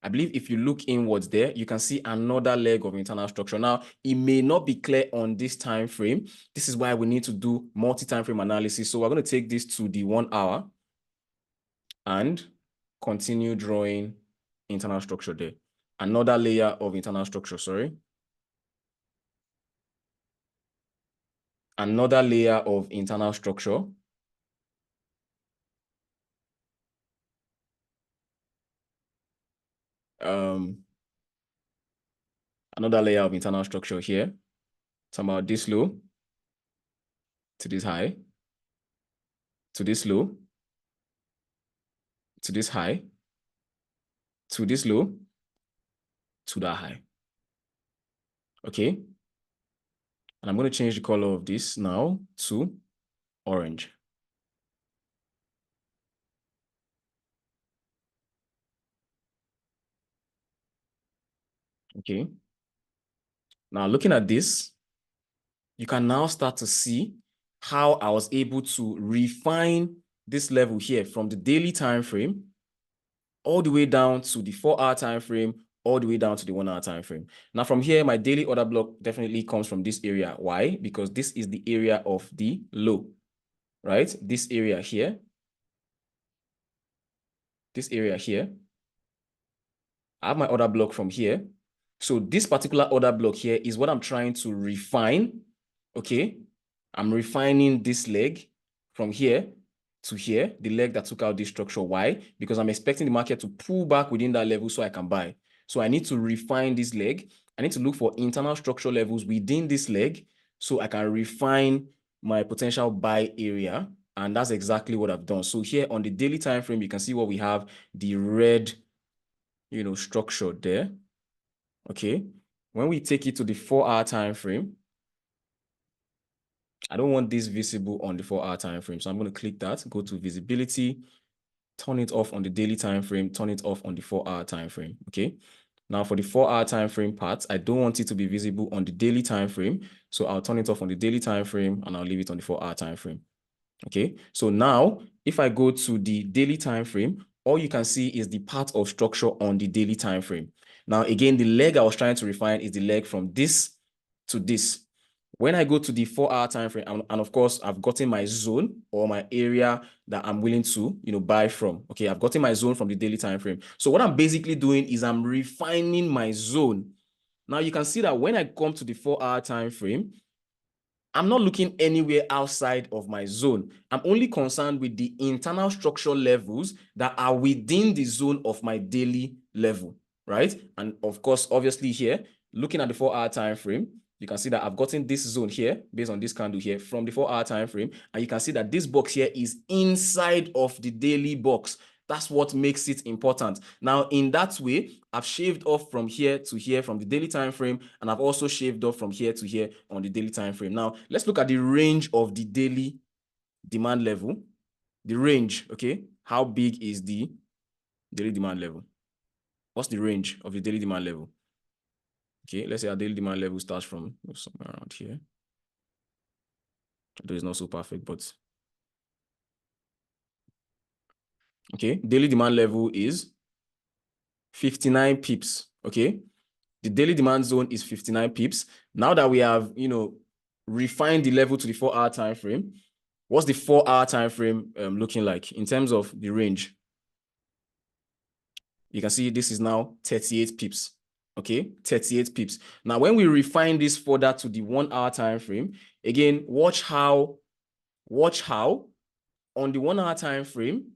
Speaker 1: I believe if you look inwards there, you can see another leg of internal structure. Now, it may not be clear on this time frame. This is why we need to do multi-time frame analysis. So we're going to take this to the 1 hour and continue drawing internal structure there. Another layer of internal structure, sorry. Another layer of internal structure. Another layer of internal structure here. Talking about this low to this high, to this low, to this high, to this low, to that high. Okay. And I'm going to change the color of this now to orange. Okay. Now looking at this, you can now start to see how I was able to refine this level here from the daily time frame all the way down to the 4-hour time frame, all the way down to the 1-hour time frame. Now from here, my daily order block definitely comes from this area. Why? Because this is the area of the low, right? This area here, I have my order block from here. So this particular order block here is what I'm trying to refine, okay? I'm refining this leg from here to here, the leg that took out this structure. Why? Because I'm expecting the market to pull back within that level so I can buy. So I need to refine this leg. I need to look for internal structure levels within this leg so I can refine my potential buy area. And that's exactly what I've done. So here on the daily time frame, you can see what we have, the red, structure there. Okay. When we take it to the 4-hour time frame, I don't want this visible on the 4-hour time frame. So I'm going to click that, go to visibility, turn it off on the daily time frame, turn it off on the 4-hour time frame. Okay. Now for the 4-hour time frame part, I don't want it to be visible on the daily time frame. So I'll turn it off on the daily time frame and I'll leave it on the 4-hour time frame. Okay. So now if I go to the daily time frame, all you can see is the part of structure on the daily time frame. Now, again, the leg I was trying to refine is the leg from this to this. When I go to the 4-hour time frame, and of course, I've gotten my zone or my area that I'm willing to, buy from. Okay, I've gotten my zone from the daily time frame. So what I'm basically doing is I'm refining my zone. Now you can see that when I come to the 4-hour time frame, I'm not looking anywhere outside of my zone. I'm only concerned with the internal structure levels that are within the zone of my daily level, right? And of course, obviously here, looking at the 4-hour time frame, you can see that I've gotten this zone here based on this candle here from the 4-hour time frame. And you can see that this box here is inside of the daily box. That's what makes it important. Now, in that way, I've shaved off from here to here from the daily time frame, and I've also shaved off from here to here on the daily time frame. Now, let's look at the range of the daily demand level. The range, okay? How big is the daily demand level? What's the range of the daily demand level? Okay, let's say our daily demand level starts from somewhere around here. Though it's not so perfect, but okay, daily demand level is 59 pips, okay? The daily demand zone is 59 pips. Now that we have, refined the level to the 4-hour time frame, what's the 4-hour time frame looking like in terms of the range? You can see this is now 38 pips. Okay, 38 pips. Now, when we refine this further to the 1-hour time frame, again, watch how on the 1-hour time frame,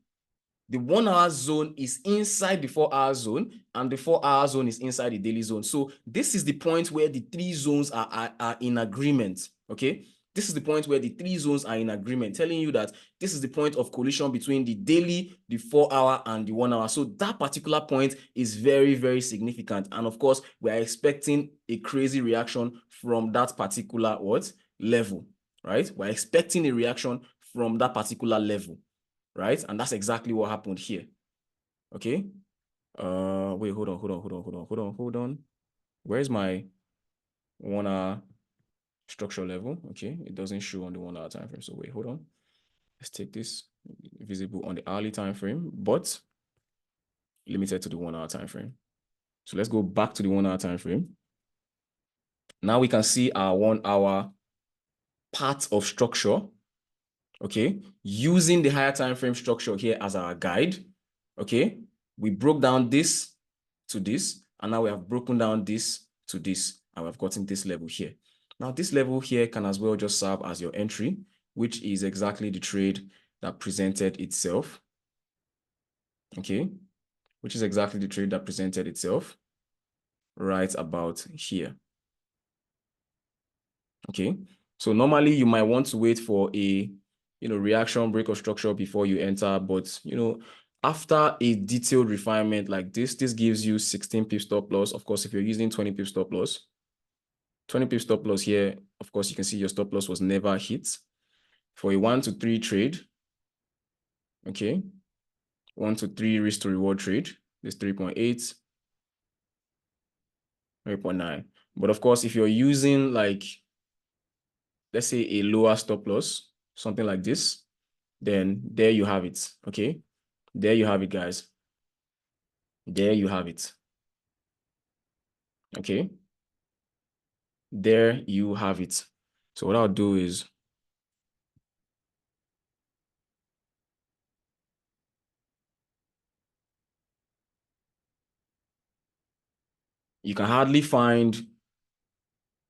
Speaker 1: The 1 hour zone is inside the 4 hour zone, and the 4 hour zone is inside the daily zone. So this is the point where the 3 zones are in agreement, okay? This is the point where the 3 zones are in agreement, telling you that this is the point of collision between the daily, the 4 hour, and the 1 hour. So that particular point is very, very significant. And of course, we are expecting a crazy reaction from that particular level, right? We're expecting a reaction from that particular level, right? And that's exactly what happened here. Okay. Wait, hold on. Where's my 1 hour structure level? Okay, it doesn't show on the 1 hour time frame. So wait, hold on. Let's take this visible on the hourly time frame, but limited to the 1 hour time frame. So let's go back to the 1 hour time frame. Now we can see our 1 hour part of structure. Okay, using the higher time frame structure here as our guide. Okay, we broke down this to this, and now we have broken down this to this, and we've gotten this level here. Now this level here can as well just serve as your entry, which is exactly the trade that presented itself. Okay, which is exactly the trade that presented itself right about here. Okay, so normally you might want to wait for a reaction break of structure before you enter, but after a detailed refinement like this gives you 16 pip stop loss. Of course, if you're using 20 pip stop loss, 20 pip stop loss here, of course, you can see your stop loss was never hit. For a 1 to 3 trade, okay, 1 to 3 risk to reward trade, this 3.8, 3.9. But of course, if you're using like, let's say a lower stop loss, something like this, then there you have it, okay? There you have it, guys. There you have it. Okay. There you have it. So what I'll do is you can hardly find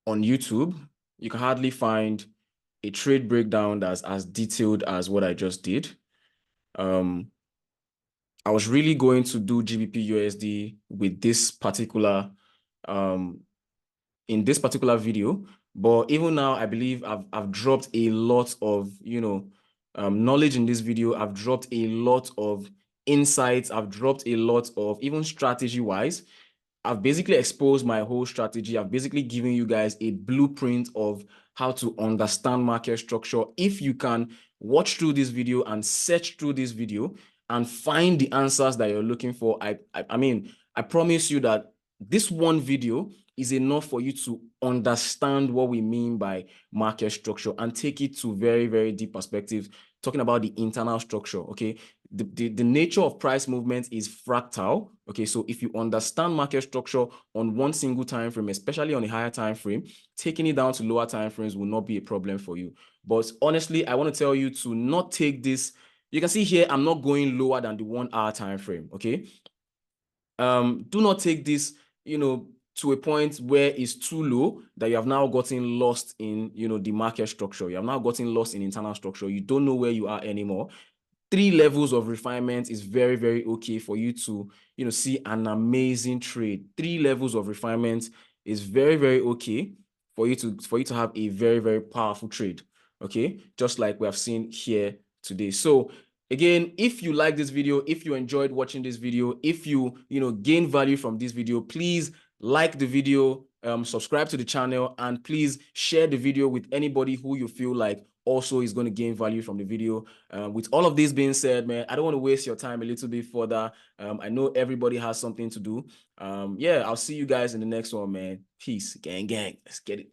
Speaker 1: on YouTube, you can hardly find a trade breakdown that's as detailed as what I just did. I was really going to do GBP USD with this particular in this particular video, but even now I believe I've dropped a lot of knowledge in this video. I've dropped a lot of insights. I've dropped a lot of even strategy wise. I've basically exposed my whole strategy. I've basically given you guys a blueprint of how to understand market structure. If you can watch through this video and search through this video and find the answers that you're looking for, I mean, I promise you that this one video is enough for you to understand what we mean by market structure and take it to very, very deep perspective, talking about the internal structure, okay? The nature of price movement is fractal, okay? So if you understand market structure on one single time frame, especially on a higher time frame, taking it down to lower time frames will not be a problem for you. But honestly, I want to tell you to not take this. You can see here, I'm not going lower than the 1 hour time frame, okay? Do not take this, to a point where it's too low that you have now gotten lost in, the market structure. You have now gotten lost in internal structure. You don't know where you are anymore. 3 levels of refinement is very, very okay for you to, see an amazing trade. 3 levels of refinement is very, very okay for you to have a very, very powerful trade. Okay, just like we have seen here today. So again, if you like this video, if you enjoyed watching this video, if you gain value from this video, please like the video, subscribe to the channel, and please share the video with anybody who you feel like also is going to gain value from the video. With all of this being said, man, I don't want to waste your time a little bit further. I know everybody has something to do. Yeah, I'll see you guys in the next one, man. Peace, gang. Let's get it.